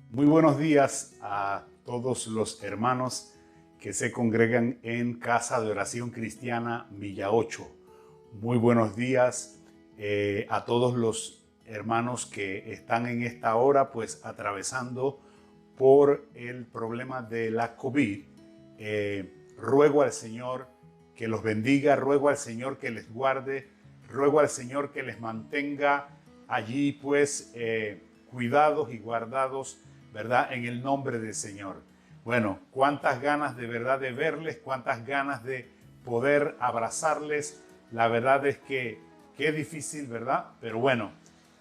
Muy buenos días a todos los hermanos que se congregan en Casa de Oración Cristiana Villa 8. Muy buenos días a todos los hermanos que están en esta hora pues atravesando por el problema de la COVID. Ruego al Señor que los bendiga, ruego al Señor que les guarde, ruego al Señor que les mantenga allí pues cuidados y guardados, ¿verdad? En el nombre del Señor. Bueno, cuántas ganas de verdad de verles, cuántas ganas de poder abrazarles. La verdad es que qué difícil, ¿verdad? Pero bueno,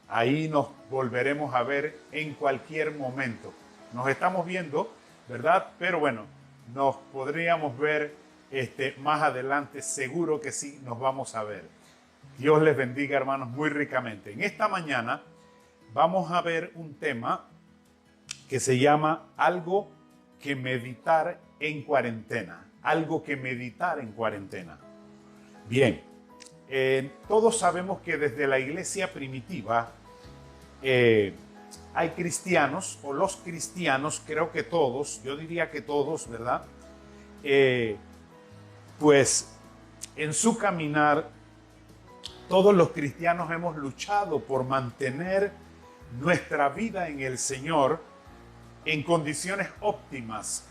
ahí nos volveremos a ver en cualquier momento. Nos estamos viendo, ¿verdad? Pero bueno, nos podríamos ver más adelante. Seguro que sí, nos vamos a ver. Dios les bendiga, hermanos, muy ricamente. En esta mañana vamos a ver un tema que se llama algo que meditar en cuarentena. Algo que meditar en cuarentena. Bien, todos sabemos que desde la iglesia primitiva hay cristianos, o los cristianos, creo que todos, yo diría que todos, ¿verdad? Pues en su caminar, todos los cristianos hemos luchado por mantener nuestra vida en el Señor en condiciones óptimas.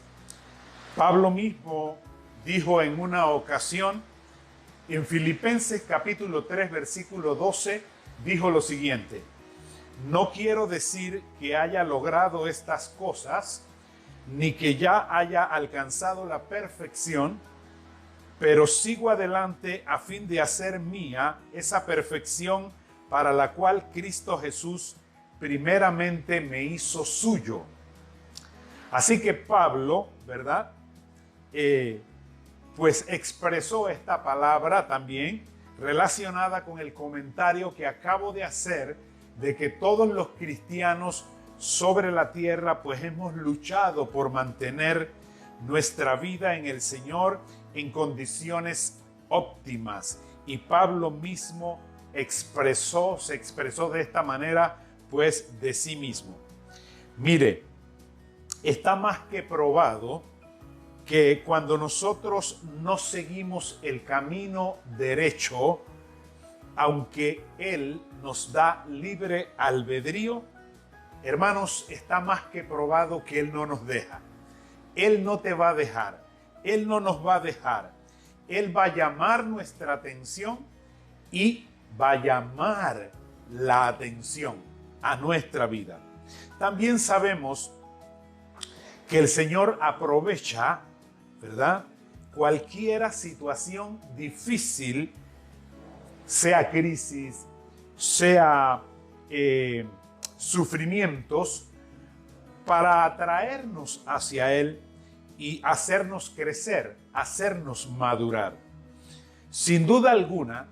Pablo mismo dijo en una ocasión, en Filipenses capítulo 3, versículo 12, dijo lo siguiente: no quiero decir que haya logrado estas cosas, ni que ya haya alcanzado la perfección, pero sigo adelante a fin de hacer mía esa perfección para la cual Cristo Jesús primeramente me hizo suyo. Así que Pablo, ¿verdad? Pues expresó esta palabra también relacionada con el comentario que acabo de hacer de que todos los cristianos sobre la tierra pues hemos luchado por mantener nuestra vida en el Señor en condiciones óptimas. Y Pablo mismo se expresó de esta manera pues de sí mismo. Mire, está más que probado que cuando nosotros no seguimos el camino derecho, aunque Él nos da libre albedrío, hermanos, está más que probado que Él no nos deja. Él no te va a dejar. Él no nos va a dejar. Él va a llamar nuestra atención y va a llamar la atención a nuestra vida. También sabemos que el Señor aprovecha, ¿verdad?, cualquier situación difícil, sea crisis, sea sufrimientos, para atraernos hacia Él y hacernos crecer, hacernos madurar. Sin duda alguna,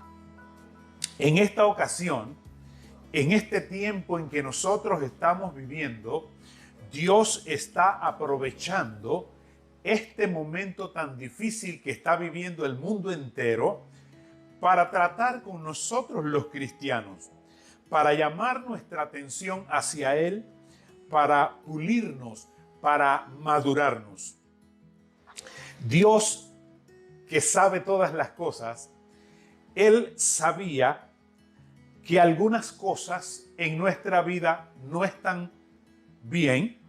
en esta ocasión, en este tiempo en que nosotros estamos viviendo, Dios está aprovechando este momento tan difícil que está viviendo el mundo entero para tratar con nosotros los cristianos, para llamar nuestra atención hacia Él, para pulirnos, para madurarnos. Dios, que sabe todas las cosas, Él sabía que algunas cosas en nuestra vida no están bien,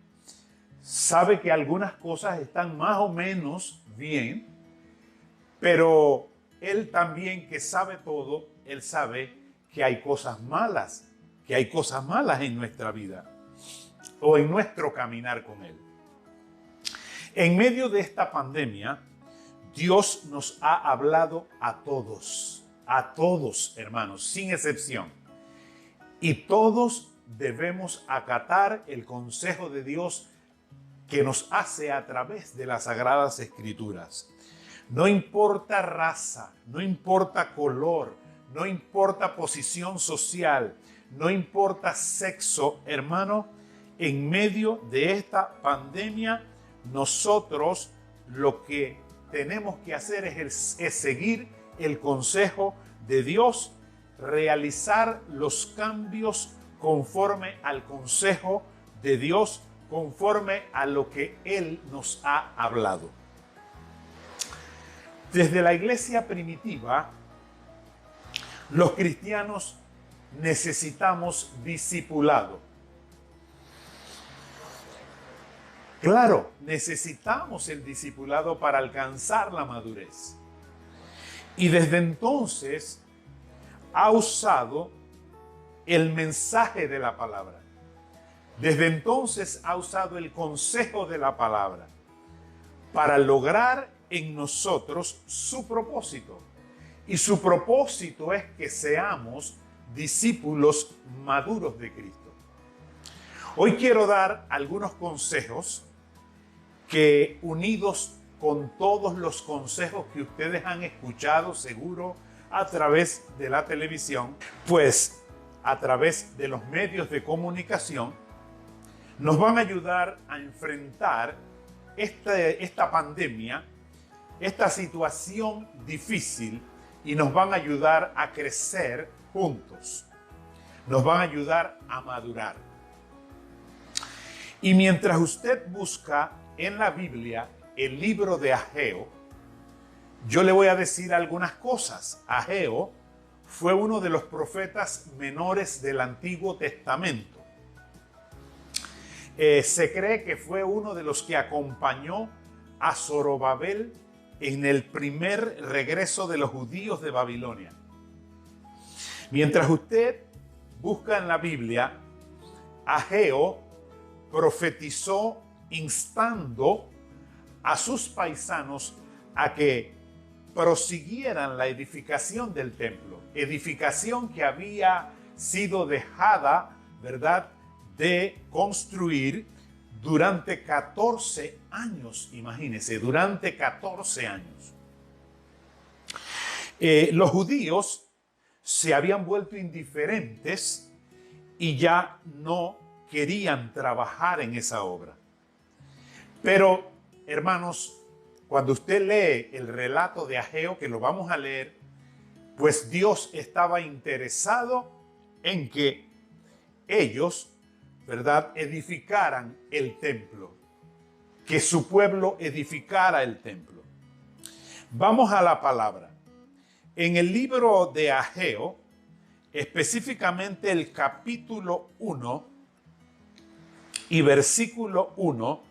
sabe que algunas cosas están más o menos bien, pero Él también, que sabe todo, Él sabe que hay cosas malas en nuestra vida o en nuestro caminar con Él. En medio de esta pandemia, Dios nos ha hablado a todos, hermanos, sin excepción. Y todos debemos acatar el consejo de Dios que nos hace a través de las Sagradas Escrituras. No importa raza, no importa color, no importa posición social, no importa sexo, hermano, en medio de esta pandemia, nosotros lo que tenemos que hacer es seguir el consejo de Dios, realizar los cambios conforme al consejo de Dios conforme a lo que Él nos ha hablado. Desde la iglesia primitiva, los cristianos necesitamos discipulado. Claro, necesitamos el discipulado para alcanzar la madurez. Y desde entonces ha usado el mensaje de la palabra. Desde entonces ha usado el consejo de la palabra para lograr en nosotros su propósito. Y su propósito es que seamos discípulos maduros de Cristo. Hoy quiero dar algunos consejos que, unidos con todos los consejos que ustedes han escuchado seguro a través de la televisión, pues a través de los medios de comunicación, nos van a ayudar a enfrentar esta pandemia, esta situación difícil, y nos van a ayudar a crecer juntos. Nos van a ayudar a madurar. Y mientras usted busca en la Biblia el libro de Ageo, yo le voy a decir algunas cosas. Ageo fue uno de los profetas menores del Antiguo Testamento. Se cree que fue uno de los que acompañó a Zorobabel en el primer regreso de los judíos de Babilonia. Mientras usted busca en la Biblia, Ageo profetizó instando a sus paisanos a que prosiguieran la edificación del templo, edificación que había sido dejada, ¿verdad?, de construir durante 14 años, imagínense, durante 14 años. Los judíos se habían vuelto indiferentes y ya no querían trabajar en esa obra. Pero, hermanos, cuando usted lee el relato de Ageo, que lo vamos a leer, pues Dios estaba interesado en que ellos, ¿verdad?, edificaran el templo, que su pueblo edificara el templo. Vamos a la palabra. En el libro de Ageo, específicamente el capítulo 1 y versículo 1,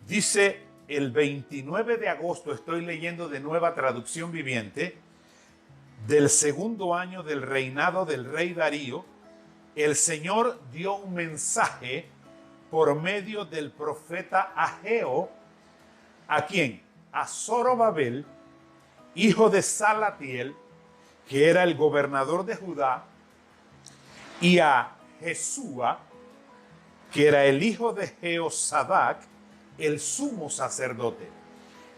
dice: el 29 de agosto, estoy leyendo de Nueva Traducción Viviente, del segundo año del reinado del rey Darío, el Señor dio un mensaje por medio del profeta Ageo. ¿A quién? A Zorobabel, hijo de Salatiel, que era el gobernador de Judá, y a Jesúa, que era el hijo de Jehozadak, el sumo sacerdote.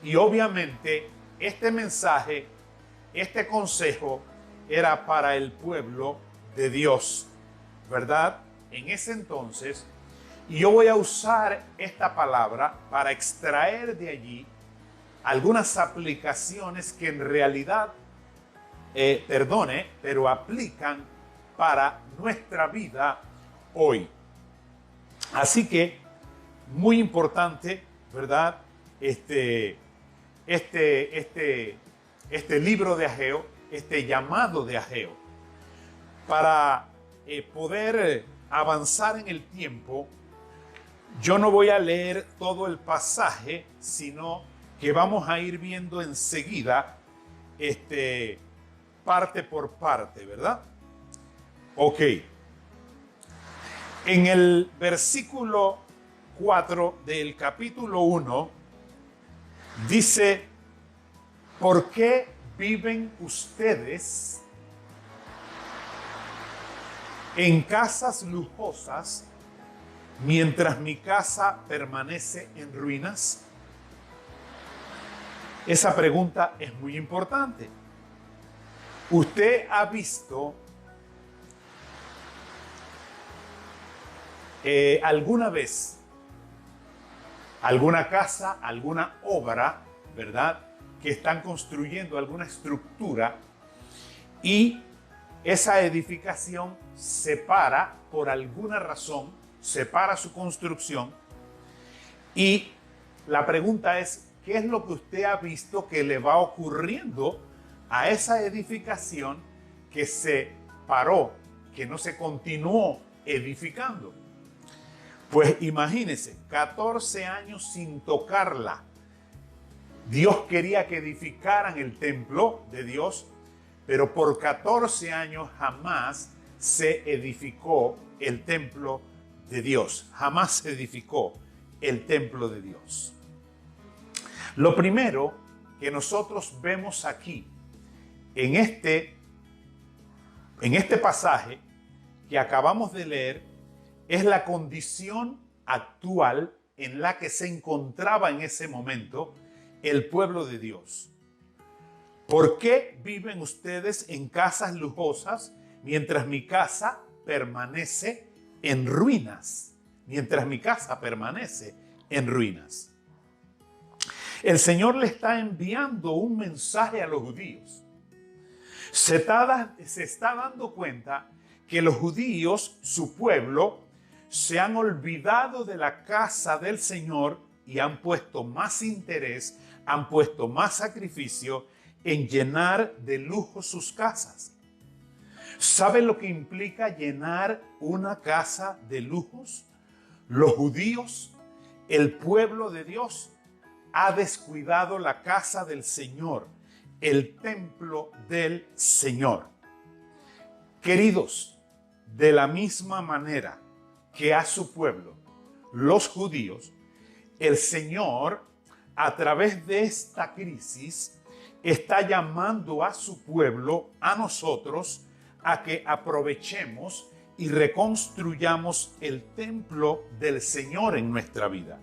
Y obviamente este mensaje, este consejo era para el pueblo de Dios, ¿verdad? En ese entonces, y yo voy a usar esta palabra para extraer de allí algunas aplicaciones que en realidad, pero aplican para nuestra vida hoy. Así que, muy importante, ¿verdad? Este libro de Ageo, este llamado de Ageo, para poder avanzar en el tiempo. Yo no voy a leer todo el pasaje, sino que vamos a ir viendo enseguida parte por parte, ¿verdad? Ok. En el versículo 4 del capítulo 1 dice: ¿por qué viven ustedes en casas lujosas mientras mi casa permanece en ruinas? Esa pregunta es muy importante. ¿Usted ha visto alguna vez alguna casa, alguna obra, ¿verdad?, que están construyendo alguna estructura y esa edificación se para por alguna razón, se para su construcción Y la pregunta es, ¿qué es lo que usted ha visto que le va ocurriendo a esa edificación que se paró, que no se continuó edificando? Pues imagínense, 14 años sin tocarla. Dios quería que edificaran el templo de Dios, pero por 14 años jamás se edificó el templo de Dios. Jamás se edificó el templo de Dios. Lo primero que nosotros vemos aquí, en este pasaje que acabamos de leer, es la condición actual en la que se encontraba en ese momento el pueblo de Dios. ¿Por qué viven ustedes en casas lujosas mientras mi casa permanece en ruinas? Mientras mi casa permanece en ruinas. El Señor le está enviando un mensaje a los judíos. Se está dando cuenta que los judíos, su pueblo, se han olvidado de la casa del Señor y han puesto más interés, han puesto más sacrificio en llenar de lujo sus casas. ¿Sabe lo que implica llenar una casa de lujos? Los judíos, el pueblo de Dios, ha descuidado la casa del Señor, el templo del Señor. Queridos, de la misma manera que a su pueblo, los judíos, el Señor, a través de esta crisis, está llamando a su pueblo, a nosotros, a que aprovechemos y reconstruyamos el templo del Señor en nuestra vida.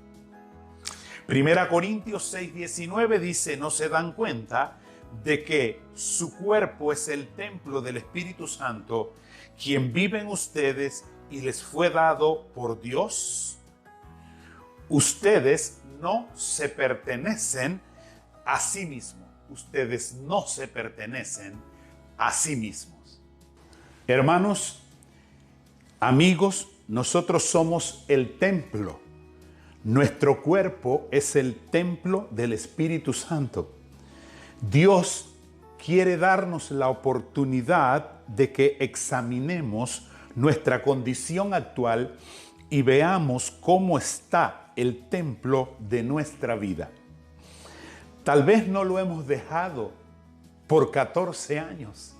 Primera Corintios 6:19 dice, ¿no se dan cuenta de que su cuerpo es el templo del Espíritu Santo, quien vive en ustedes y les fue dado por Dios? Ustedes no se pertenecen a sí mismos. Ustedes no se pertenecen a sí mismos. Hermanos, amigos, nosotros somos el templo. Nuestro cuerpo es el templo del Espíritu Santo. Dios quiere darnos la oportunidad de que examinemos nuestra condición actual y veamos cómo está el templo de nuestra vida. Tal vez no lo hemos dejado por 14 años.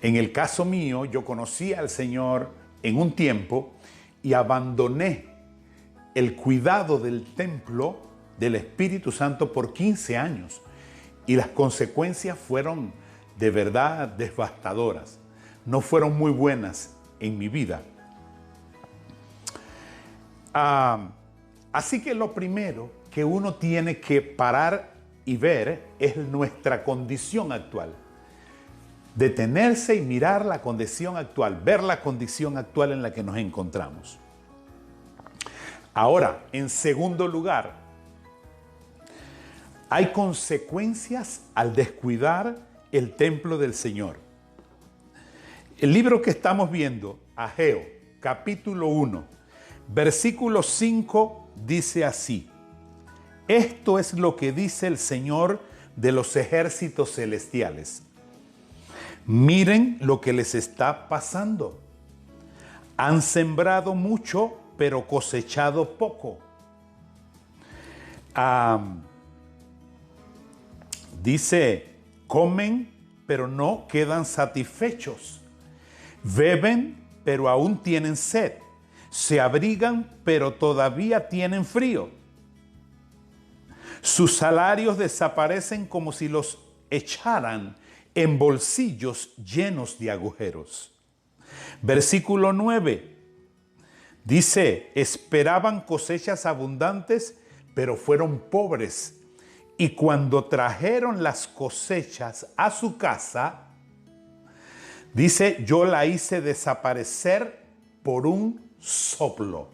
En el caso mío, yo conocí al Señor en un tiempo y abandoné el cuidado del templo del Espíritu Santo por 15 años. Y las consecuencias fueron de verdad devastadoras. No fueron muy buenas en mi vida. Así que lo primero que uno tiene que parar y ver es nuestra condición actual. Detenerse y mirar la condición actual, ver la condición actual en la que nos encontramos. Ahora, en segundo lugar, hay consecuencias al descuidar el templo del Señor. El libro que estamos viendo, Ageo, capítulo 1, versículo 5, dice así: esto es lo que dice el Señor de los ejércitos celestiales. Miren lo que les está pasando. Han sembrado mucho, pero cosechado poco. Dice, comen, pero no quedan satisfechos. Beben, pero aún tienen sed. Se abrigan, pero todavía tienen frío. Sus salarios desaparecen como si los echaran en bolsillos llenos de agujeros. Versículo 9. Dice, esperaban cosechas abundantes, pero fueron pobres. Y cuando trajeron las cosechas a su casa, dice, yo la hice desaparecer por un soplo.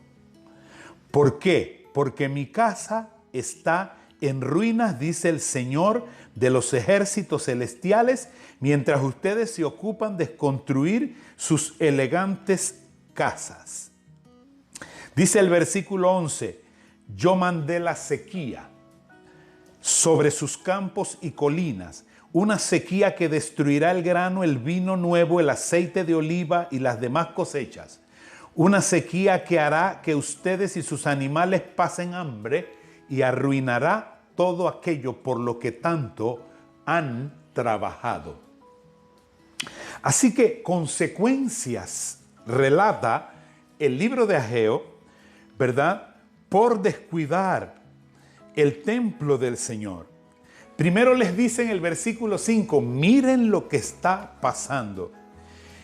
¿Por qué? Porque mi casa está en ruinas, dice el Señor de los ejércitos celestiales, mientras ustedes se ocupan de construir sus elegantes casas. Dice el versículo 11, yo mandé la sequía sobre sus campos y colinas, una sequía que destruirá el grano, el vino nuevo, el aceite de oliva y las demás cosechas. Una sequía que hará que ustedes y sus animales pasen hambre y arruinará todo aquello por lo que tanto han trabajado. Así que consecuencias relata el libro de Ageo, ¿verdad? Por descuidar el templo del Señor. Primero les dice en el versículo 5, miren lo que está pasando.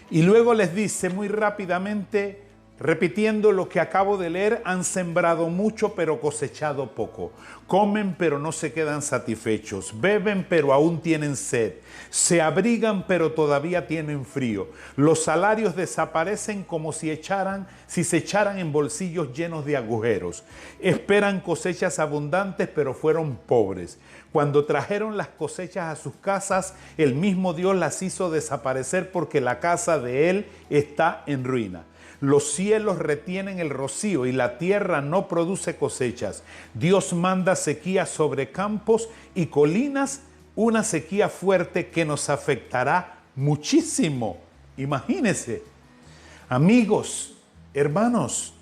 Y luego les dice muy rápidamente, repitiendo lo que acabo de leer, han sembrado mucho pero cosechado poco. Comen pero no se quedan satisfechos. Beben pero aún tienen sed. Se abrigan pero todavía tienen frío. Los salarios desaparecen como si se echaran en bolsillos llenos de agujeros. Esperan cosechas abundantes pero fueron pobres. Cuando trajeron las cosechas a sus casas, el mismo Dios las hizo desaparecer porque la casa de Él está en ruina. Los cielos retienen el rocío y la tierra no produce cosechas. Dios manda sequía sobre campos y colinas, una sequía fuerte que nos afectará muchísimo. Imagínense, amigos, hermanos,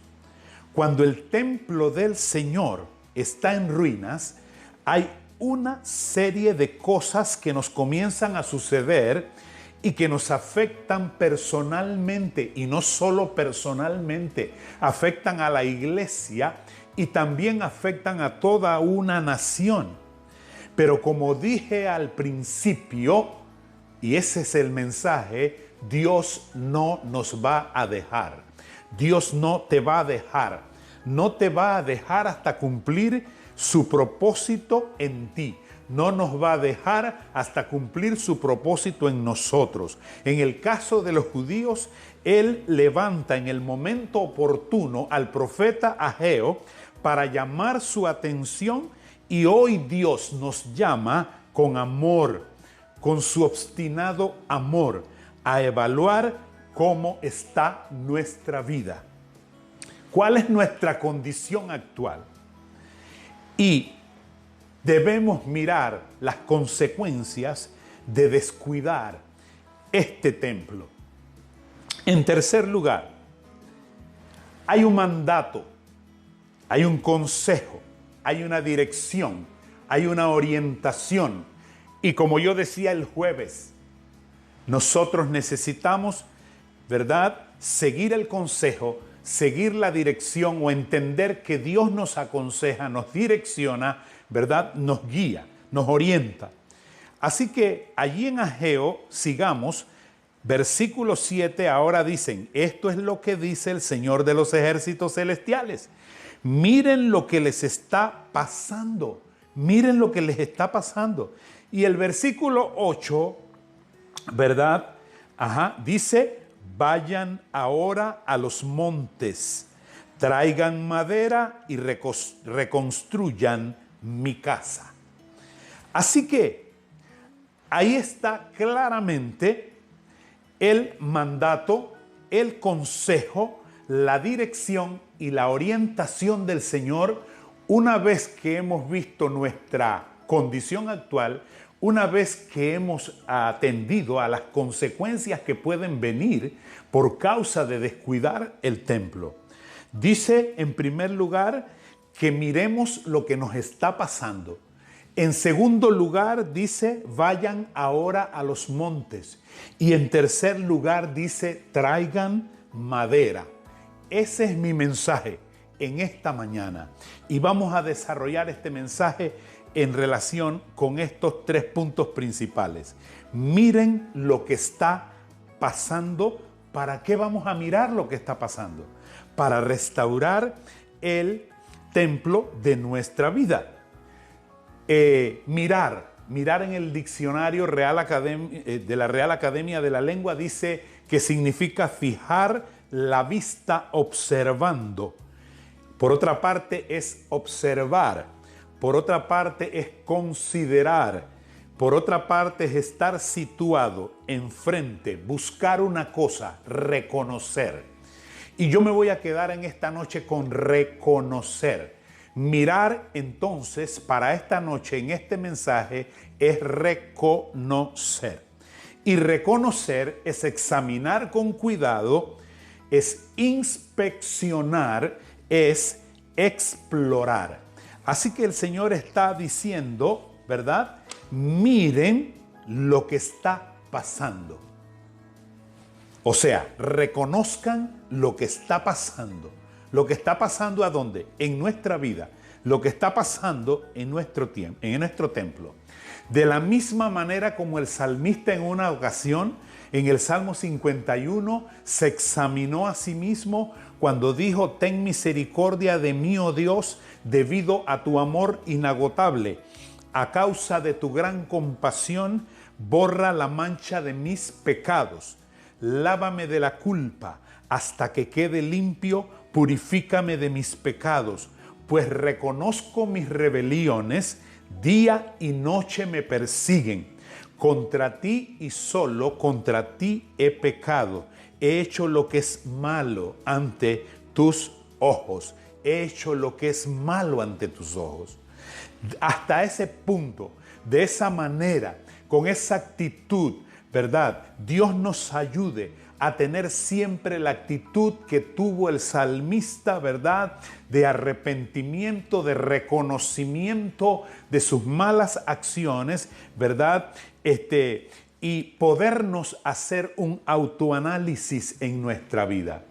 cuando el templo del Señor está en ruinas, hay una serie de cosas que nos comienzan a suceder y que nos afectan personalmente, y no solo personalmente, afectan a la iglesia y también afectan a toda una nación. Pero como dije al principio, y ese es el mensaje, Dios no nos va a dejar. Dios no te va a dejar. No te va a dejar hasta cumplir su propósito en ti. No nos va a dejar hasta cumplir su propósito en nosotros. En el caso de los judíos, Él levanta en el momento oportuno al profeta Ageo para llamar su atención, y hoy Dios nos llama con amor, con su obstinado amor, a evaluar cómo está nuestra vida. ¿Cuál es nuestra condición actual? Y debemos mirar las consecuencias de descuidar este templo. En tercer lugar, hay un mandato, hay un consejo, hay una dirección, hay una orientación. Y como yo decía el jueves, nosotros necesitamos, ¿verdad?, seguir el consejo, seguir la dirección o entender que Dios nos aconseja, nos direcciona, ¿verdad?, nos guía, nos orienta. Así que allí en Ageo, sigamos, versículo 7, ahora dicen, esto es lo que dice el Señor de los ejércitos celestiales. Miren lo que les está pasando, miren lo que les está pasando. Y el versículo 8, ¿verdad?, dice, vayan ahora a los montes, traigan madera y reconstruyan mi casa. Así que ahí está claramente el mandato, el consejo, la dirección y la orientación del Señor. Una vez que hemos visto nuestra condición actual, una vez que hemos atendido a las consecuencias que pueden venir por causa de descuidar el templo. Dice en primer lugar que miremos lo que nos está pasando. En segundo lugar dice, vayan ahora a los montes. Y en tercer lugar dice, traigan madera. Ese es mi mensaje en esta mañana. Y vamos a desarrollar este mensaje en relación con estos 3 puntos principales. Miren lo que está pasando. ¿Para qué vamos a mirar lo que está pasando? Para restaurar el templo de nuestra vida. Mirar en el diccionario de la Real Academia de la Lengua dice que significa fijar la vista observando. Por otra parte es observar. Por otra parte es considerar. Por otra parte es estar situado enfrente, buscar una cosa, reconocer. Y yo me voy a quedar en esta noche con reconocer. Mirar entonces para esta noche en este mensaje es reconocer. Y reconocer es examinar con cuidado, es inspeccionar, es explorar. Así que el Señor está diciendo, ¿verdad? Miren lo que está pasando. O sea, reconozcan lo que está pasando. Lo que está pasando ¿a dónde? En nuestra vida. Lo que está pasando en nuestro tiempo, en nuestro templo. De la misma manera como el salmista en una ocasión, en el Salmo 51, se examinó a sí mismo cuando dijo: ten misericordia de mí, oh Dios, debido a tu amor inagotable. A causa de tu gran compasión, borra la mancha de mis pecados. Lávame de la culpa hasta que quede limpio, purifícame de mis pecados, pues reconozco mis rebeliones, día y noche me persiguen. Contra ti y solo contra ti he pecado. He hecho lo que es malo ante tus ojos. He hecho lo que es malo ante tus ojos. Hasta ese punto, de esa manera, con esa actitud, ¿verdad? Dios nos ayude a tener siempre la actitud que tuvo el salmista, ¿verdad? De arrepentimiento, de reconocimiento de sus malas acciones, ¿verdad? Y podernos hacer un autoanálisis en nuestra vida.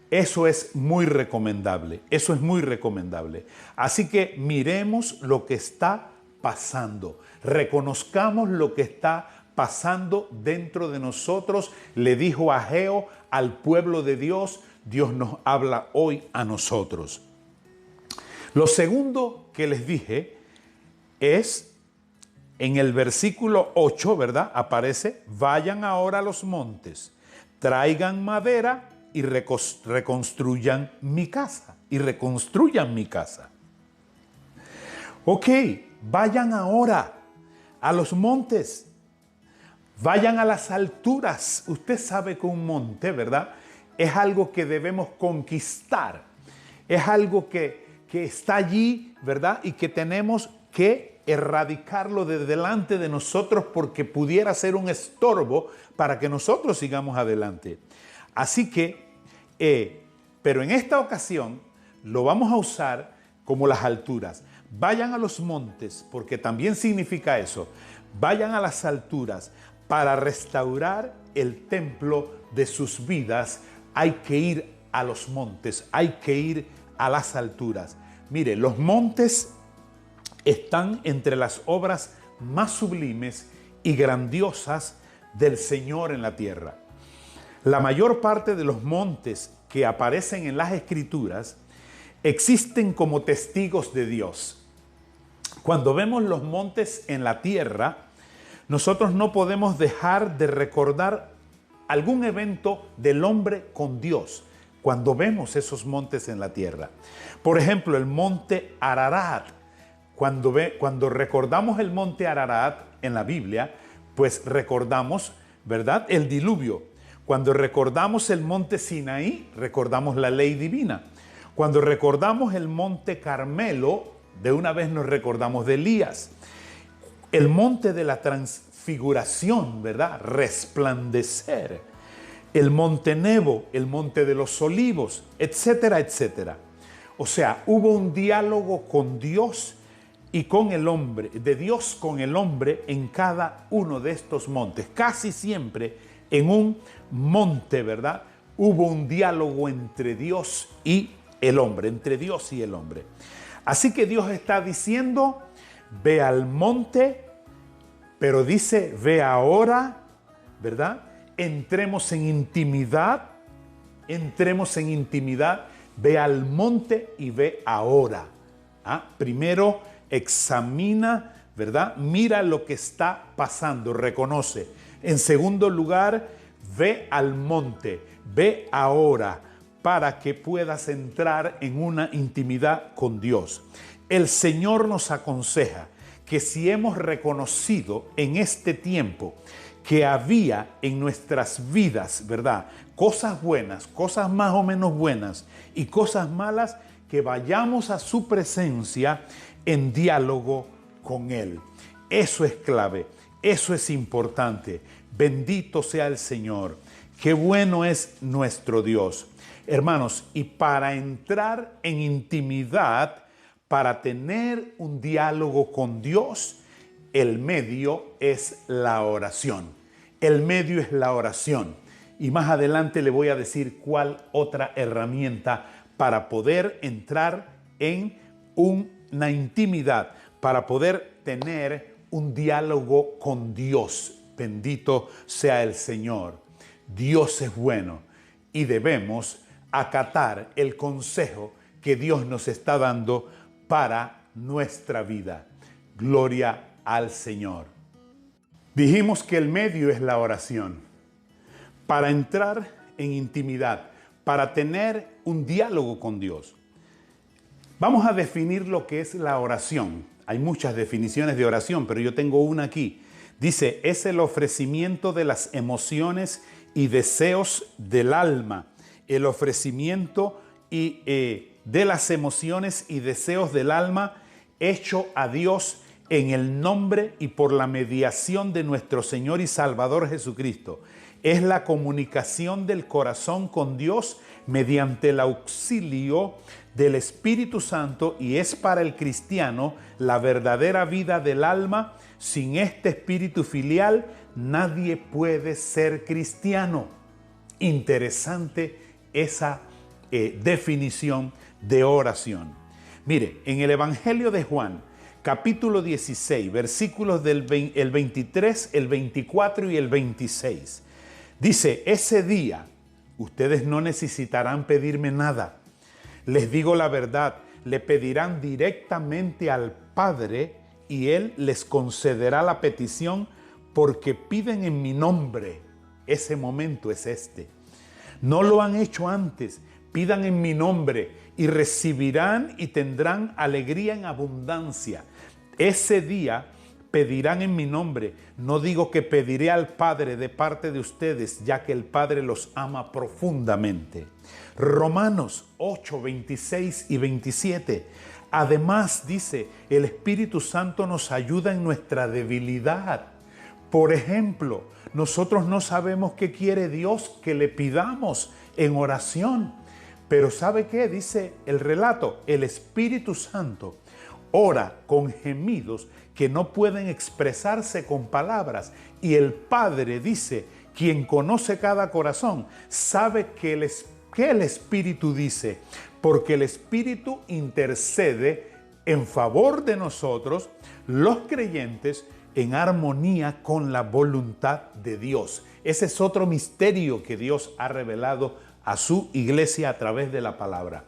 Eso es muy recomendable, eso es muy recomendable. Así que miremos lo que está pasando, reconozcamos lo que está pasando dentro de nosotros. Le dijo Ageo al pueblo de Dios, Dios nos habla hoy a nosotros. Lo segundo que les dije es, en el versículo 8, ¿verdad? Aparece: vayan ahora a los montes, traigan madera y reconstruyan mi casa. Y reconstruyan mi casa. Ok, vayan ahora a los montes. Vayan a las alturas. Usted sabe que un monte, ¿verdad?, es algo que debemos conquistar. Es algo que está allí, ¿verdad?, y que tenemos que erradicarlo de delante de nosotros porque pudiera ser un estorbo para que nosotros sigamos adelante. Así que, pero en esta ocasión lo vamos a usar como las alturas. Vayan a los montes, porque también significa eso. Vayan a las alturas. Para restaurar el templo de sus vidas hay que ir a los montes, hay que ir a las alturas. Mire, los montes están entre las obras más sublimes y grandiosas del Señor en la tierra. La mayor parte de los montes que aparecen en las Escrituras existen como testigos de Dios. Cuando vemos los montes en la tierra, nosotros no podemos dejar de recordar algún evento del hombre con Dios cuando vemos esos montes en la tierra. Por ejemplo, el monte Ararat. Cuando recordamos el monte Ararat en la Biblia, pues recordamos, ¿verdad?, el diluvio. Cuando recordamos el monte Sinaí, recordamos la ley divina. Cuando recordamos el monte Carmelo, de una vez nos recordamos de Elías. El monte de la transfiguración, ¿verdad?, resplandecer. El monte Nebo, el monte de los olivos, etcétera, etcétera. O sea, hubo un diálogo con Dios y con el hombre, de Dios con el hombre en cada uno de estos montes. Casi siempre en un monte, ¿verdad?, hubo un diálogo entre Dios y el hombre, entre Dios y el hombre. Así que Dios está diciendo: ve al monte, pero dice: ve ahora, ¿verdad? Entremos en intimidad, ve al monte y ve ahora. Primero examina, ¿verdad? Mira lo que está pasando, reconoce. En segundo lugar, ve al monte, ve ahora, para que puedas entrar en una intimidad con Dios. El Señor nos aconseja que si hemos reconocido en este tiempo que había en nuestras vidas, ¿verdad?, cosas buenas, cosas más o menos buenas y cosas malas, que vayamos a su presencia en diálogo con Él. Eso es clave, eso es importante. Bendito sea el Señor. Qué bueno es nuestro Dios. Hermanos, y para entrar en intimidad, para tener un diálogo con Dios, el medio es la oración. El medio es la oración. Y más adelante le voy a decir cuál otra herramienta para poder entrar en una intimidad, para poder tener un diálogo con Dios. Bendito sea el Señor. Dios es bueno y debemos acatar el consejo que Dios nos está dando para nuestra vida. Gloria al Señor. Dijimos que el medio es la oración. Para entrar en intimidad, para tener un diálogo con Dios. Vamos a definir lo que es la oración. Hay muchas definiciones de oración, pero yo tengo una aquí. Dice, es el ofrecimiento de las emociones y deseos del alma. El ofrecimiento de las emociones y deseos del alma hecho a Dios en el nombre y por la mediación de nuestro Señor y Salvador Jesucristo. Es la comunicación del corazón con Dios mediante el auxilio del Espíritu Santo y es para el cristiano la verdadera vida del alma. Sin este espíritu filial nadie puede ser cristiano. Interesante esa definición de oración. Mire, en el Evangelio de Juan, capítulo 16, versículos del 23, el 24 y el 26, dice, ese día ustedes no necesitarán pedirme nada. Les digo la verdad, le pedirán directamente al Padre y Él les concederá la petición porque piden en mi nombre. Ese momento es este. No lo han hecho antes. Pidan en mi nombre y recibirán y tendrán alegría en abundancia. Ese día pedirán en mi nombre. No digo que pediré al Padre de parte de ustedes, ya que el Padre los ama profundamente. Romanos 8, 26 y 27. Además, dice, el Espíritu Santo nos ayuda en nuestra debilidad. Por ejemplo, nosotros no sabemos qué quiere Dios que le pidamos en oración. Pero ¿sabe qué? Dice el relato, el Espíritu Santo ora con gemidos que no pueden expresarse con palabras. Y el Padre dice, quien conoce cada corazón, sabe que el Espíritu dice, porque el Espíritu intercede en favor de nosotros, los creyentes, en armonía con la voluntad de Dios. Ese es otro misterio que Dios ha revelado a su iglesia a través de la palabra.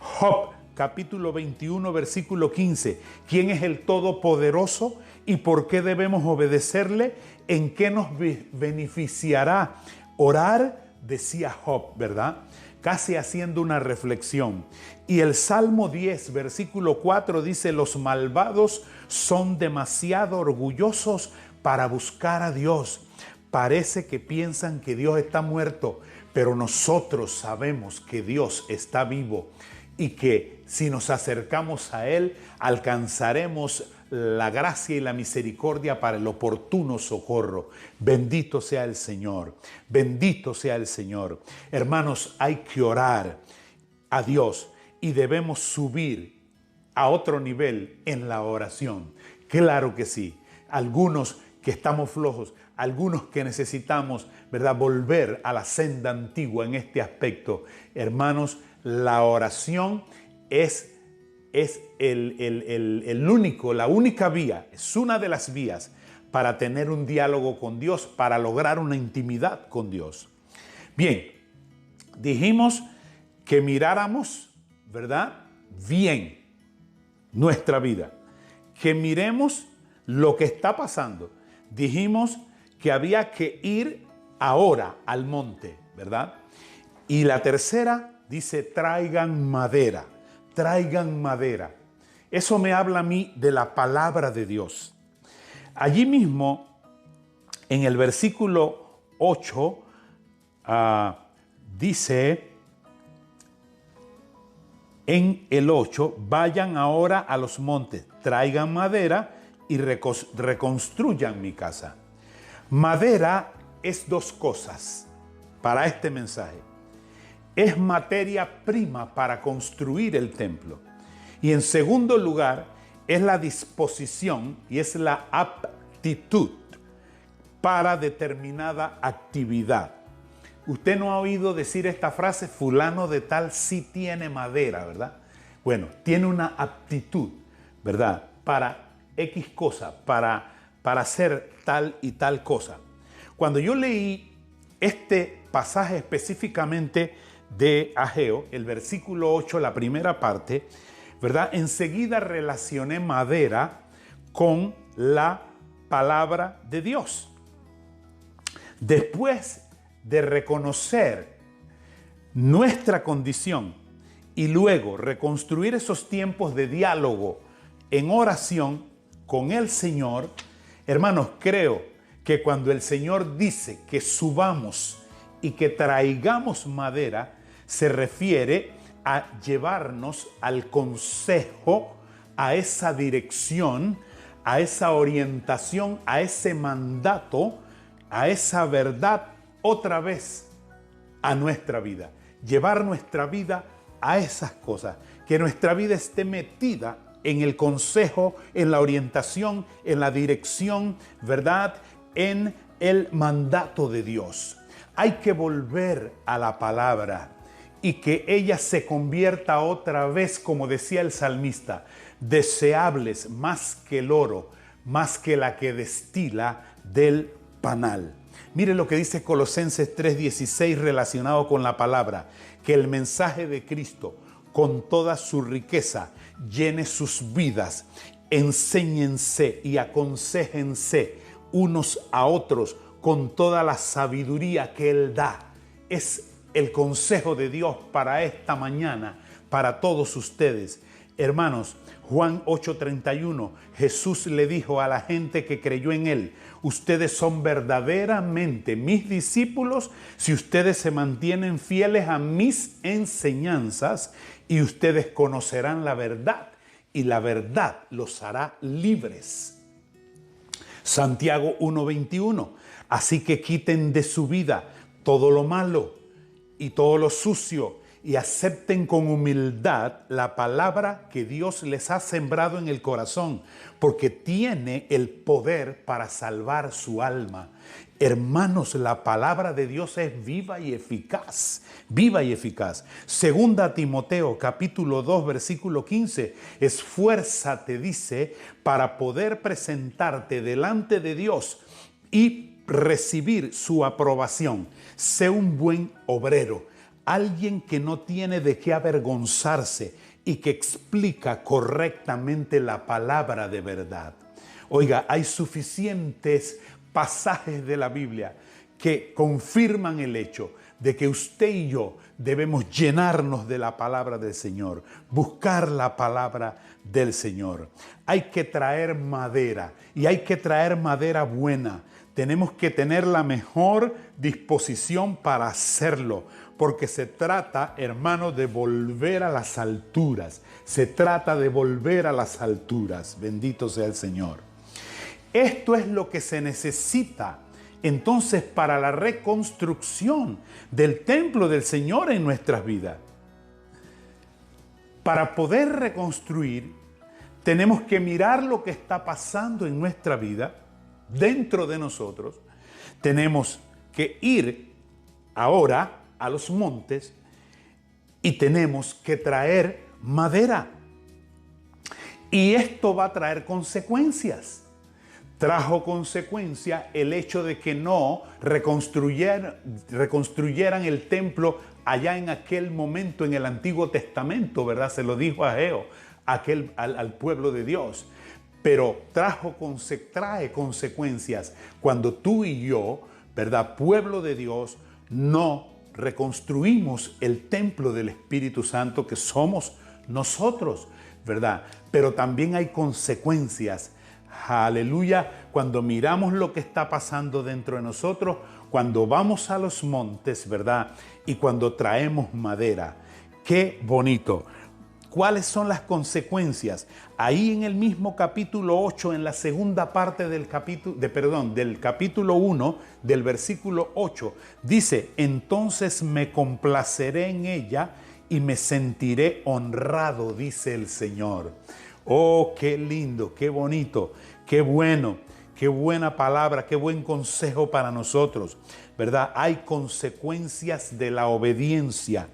Job, capítulo 21, versículo 15. ¿Quién es el Todopoderoso y por qué debemos obedecerle? ¿En qué nos beneficiará orar? Decía Job, ¿verdad? Casi haciendo una reflexión. Y el Salmo 10, versículo 4 dice, los malvados son demasiado orgullosos para buscar a Dios. Parece que piensan que Dios está muerto, pero nosotros sabemos que Dios está vivo y que si nos acercamos a Él, alcanzaremos la gracia y la misericordia para el oportuno socorro. Bendito sea el Señor, bendito sea el Señor. Hermanos, hay que orar a Dios y debemos subir a otro nivel en la oración. Claro que sí, algunos que estamos flojos, algunos que necesitamos, ¿verdad?, volver a la senda antigua en este aspecto. Hermanos, la oración es la única vía, es una de las vías para tener un diálogo con Dios, para lograr una intimidad con Dios. Bien, dijimos que miráramos, ¿verdad?, bien nuestra vida, que miremos lo que está pasando. Dijimos que había que ir ahora al monte, ¿verdad? Y la tercera dice, traigan madera, traigan madera. Eso me habla a mí de la palabra de Dios. Allí mismo, en el versículo 8, dice, en el 8, vayan ahora a los montes, traigan madera y reconstruyan mi casa. Madera es dos cosas para este mensaje. Es materia prima para construir el templo. Y en segundo lugar, es la disposición y es la aptitud para determinada actividad. Usted no ha oído decir esta frase, fulano de tal sí tiene madera, ¿verdad? Bueno, tiene una aptitud, ¿verdad? Para X cosa, para hacer tal y tal cosa. Cuando yo leí este pasaje específicamente de Ageo, el versículo 8, la primera parte, ¿verdad? Enseguida relacioné madera con la palabra de Dios. Después de reconocer nuestra condición y luego reconstruir esos tiempos de diálogo en oración con el Señor, hermanos, creo que cuando el Señor dice que subamos y que traigamos madera, se refiere a llevarnos al consejo, a esa dirección, a esa orientación, a ese mandato, a esa verdad otra vez a nuestra vida. Llevar nuestra vida a esas cosas. Que nuestra vida esté metida en el consejo, en la orientación, en la dirección, ¿verdad? En el mandato de Dios. Hay que volver a la palabra y que ella se convierta otra vez, como decía el salmista, deseables más que el oro, más que la que destila del panal. Mire lo que dice Colosenses 3:16 relacionado con la palabra, que el mensaje de Cristo con toda su riqueza llene sus vidas, enséñense y aconséjense unos a otros con toda la sabiduría que Él da. Es el consejo de Dios para esta mañana, para todos ustedes. Hermanos, Juan 8:31, Jesús le dijo a la gente que creyó en Él, ustedes son verdaderamente mis discípulos si ustedes se mantienen fieles a mis enseñanzas y ustedes conocerán la verdad y la verdad los hará libres. Santiago 1:21, así que quiten de su vida todo lo malo y todo lo sucio y acepten con humildad la palabra que Dios les ha sembrado en el corazón, porque tiene el poder para salvar su alma. Hermanos, la palabra de Dios es viva y eficaz, viva y eficaz. Segunda Timoteo capítulo 2 versículo 15, esfuérzate, dice, para poder presentarte delante de Dios y recibir su aprobación. Sé un buen obrero, alguien que no tiene de qué avergonzarse y que explica correctamente la palabra de verdad. Oiga, hay suficientes pasajes de la Biblia que confirman el hecho de que usted y yo debemos llenarnos de la palabra del Señor, buscar la palabra del Señor. Hay que traer madera y hay que traer madera buena. Tenemos que tener la mejor disposición para hacerlo, porque se trata, hermano, de volver a las alturas. Se trata de volver a las alturas. Bendito sea el Señor. Esto es lo que se necesita entonces para la reconstrucción del templo del Señor en nuestras vidas. Para poder reconstruir, tenemos que mirar lo que está pasando en nuestra vida, dentro de nosotros. Tenemos que ir ahora a los montes y tenemos que traer madera. Y esto va a traer consecuencias. Trajo consecuencia el hecho de que no reconstruyeran el templo allá en aquel momento en el Antiguo Testamento, ¿verdad? Se lo dijo a Ageo, al pueblo de Dios. Pero trae consecuencias cuando tú y yo, ¿verdad? Pueblo de Dios, no reconstruimos el templo del Espíritu Santo que somos nosotros, ¿verdad? Pero también hay consecuencias. Aleluya, cuando miramos lo que está pasando dentro de nosotros, cuando vamos a los montes, ¿verdad? Y cuando traemos madera. Qué bonito. ¿Cuáles son las consecuencias? Ahí en el mismo capítulo 8, en la segunda parte del capítulo 1, del versículo 8, dice: entonces me complaceré en ella y me sentiré honrado, dice el Señor. Oh, qué lindo, qué bonito, qué bueno, qué buena palabra, qué buen consejo para nosotros, ¿verdad? Hay consecuencias de la obediencia.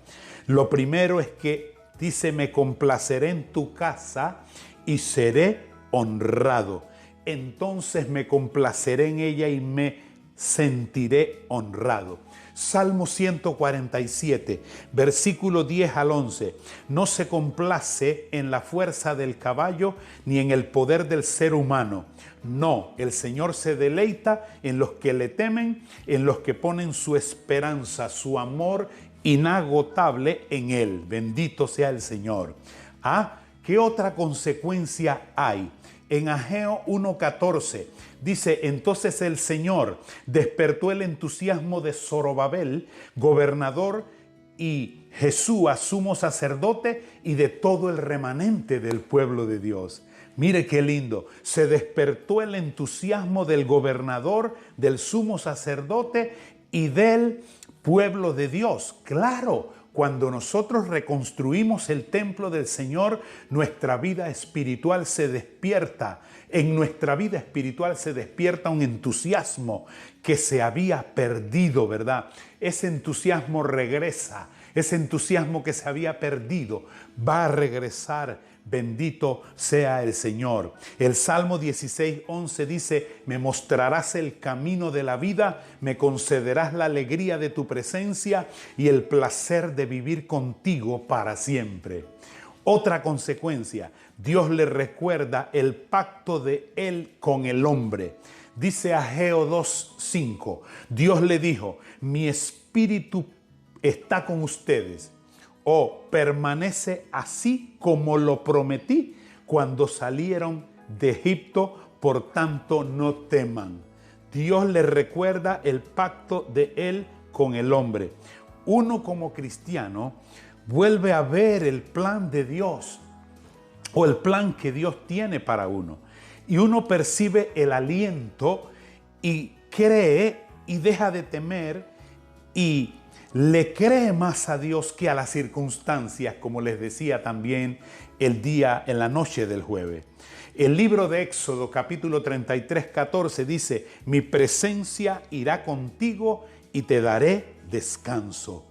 Lo primero es que dice: me complaceré en tu casa y seré honrado. Entonces me complaceré en ella y me sentiré honrado. Salmo 147, versículo 10 al 11. No se complace en la fuerza del caballo ni en el poder del ser humano. No, el Señor se deleita en los que le temen, en los que ponen su esperanza, su amor inagotable en Él. Bendito sea el Señor. ¿Qué otra consecuencia hay? En Ageo 1:14 dice: entonces el Señor despertó el entusiasmo de Zorobabel, gobernador, y Jesúa, sumo sacerdote, y de todo el remanente del pueblo de Dios. Mire qué lindo. Se despertó el entusiasmo del gobernador, del sumo sacerdote y del pueblo de Dios. Claro, cuando nosotros reconstruimos el templo del Señor, nuestra vida espiritual se despierta. En nuestra vida espiritual se despierta un entusiasmo que se había perdido, ¿verdad? Ese entusiasmo regresa. Ese entusiasmo que se había perdido va a regresar. Bendito sea el Señor. El Salmo 16:11 dice: me mostrarás el camino de la vida, me concederás la alegría de tu presencia y el placer de vivir contigo para siempre. Otra consecuencia: Dios le recuerda el pacto de Él con el hombre. Dice Ageo 2:5, Dios le dijo: mi espíritu está con ustedes. Permanece así como lo prometí cuando salieron de Egipto, por tanto no teman. Dios le recuerda el pacto de Él con el hombre. Uno como cristiano vuelve a ver el plan de Dios o el plan que Dios tiene para uno. Y uno percibe el aliento y cree y deja de temer y le cree más a Dios que a las circunstancias, como les decía también en la noche del jueves. El libro de Éxodo, capítulo 33:14 dice: mi presencia irá contigo y te daré descanso.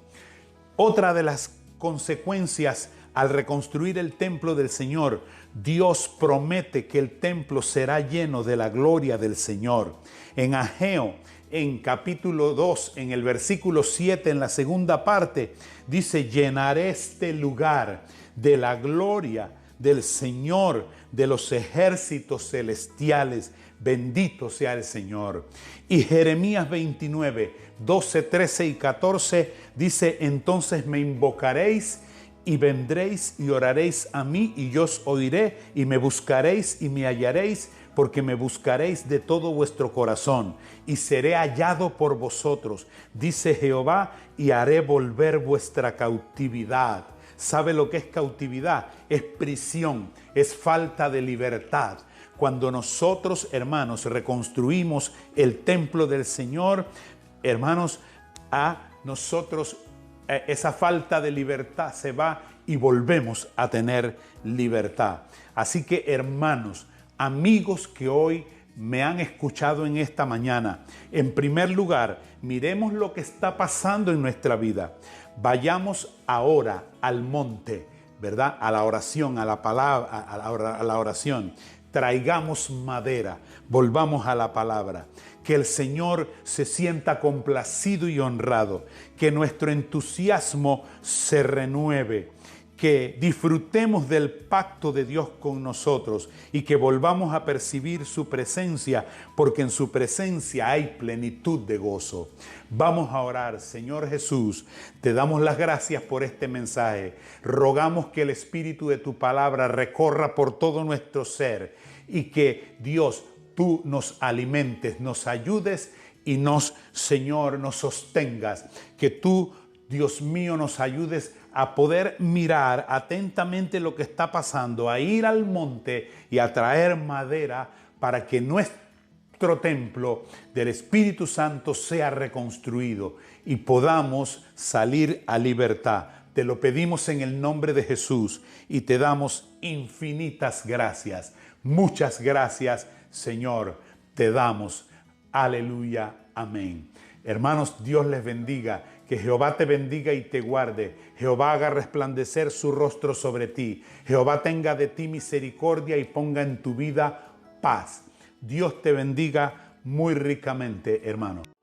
Otra de las consecuencias al reconstruir el templo del Señor, Dios promete que el templo será lleno de la gloria del Señor. En Ageo, en capítulo 2, en el versículo 7, en la segunda parte, dice: llenaré este lugar de la gloria del Señor de los ejércitos celestiales. Bendito sea el Señor. Y Jeremías 29, 12, 13 y 14 dice: entonces me invocaréis y vendréis y oraréis a mí y yo os oiré, y me buscaréis y me hallaréis, porque me buscaréis de todo vuestro corazón, y seré hallado por vosotros, dice Jehová, y haré volver vuestra cautividad. ¿Sabe lo que es cautividad? Es prisión, es falta de libertad. Cuando nosotros, hermanos, reconstruimos el templo del Señor, hermanos, a nosotros esa falta de libertad se va y volvemos a tener libertad. Así que, hermanos, amigos que hoy me han escuchado en esta mañana, en primer lugar, miremos lo que está pasando en nuestra vida. Vayamos ahora al monte, ¿verdad? A la oración, a la palabra, a la oración. Traigamos madera, volvamos a la palabra. Que el Señor se sienta complacido y honrado. Que nuestro entusiasmo se renueve. Que disfrutemos del pacto de Dios con nosotros y que volvamos a percibir su presencia, porque en su presencia hay plenitud de gozo. Vamos a orar. Señor Jesús, te damos las gracias por este mensaje. Rogamos que el espíritu de tu palabra recorra por todo nuestro ser y que, Dios, tú nos alimentes, nos ayudes y Señor, nos sostengas. Que tú Dios mío, nos ayudes a poder mirar atentamente lo que está pasando, a ir al monte y a traer madera para que nuestro templo del Espíritu Santo sea reconstruido y podamos salir a libertad. Te lo pedimos en el nombre de Jesús y te damos infinitas gracias. Muchas gracias, Señor. Te damos. Aleluya. Amén. Hermanos, Dios les bendiga. Que Jehová te bendiga y te guarde. Jehová haga resplandecer su rostro sobre ti. Jehová tenga de ti misericordia y ponga en tu vida paz. Dios te bendiga muy ricamente, hermano.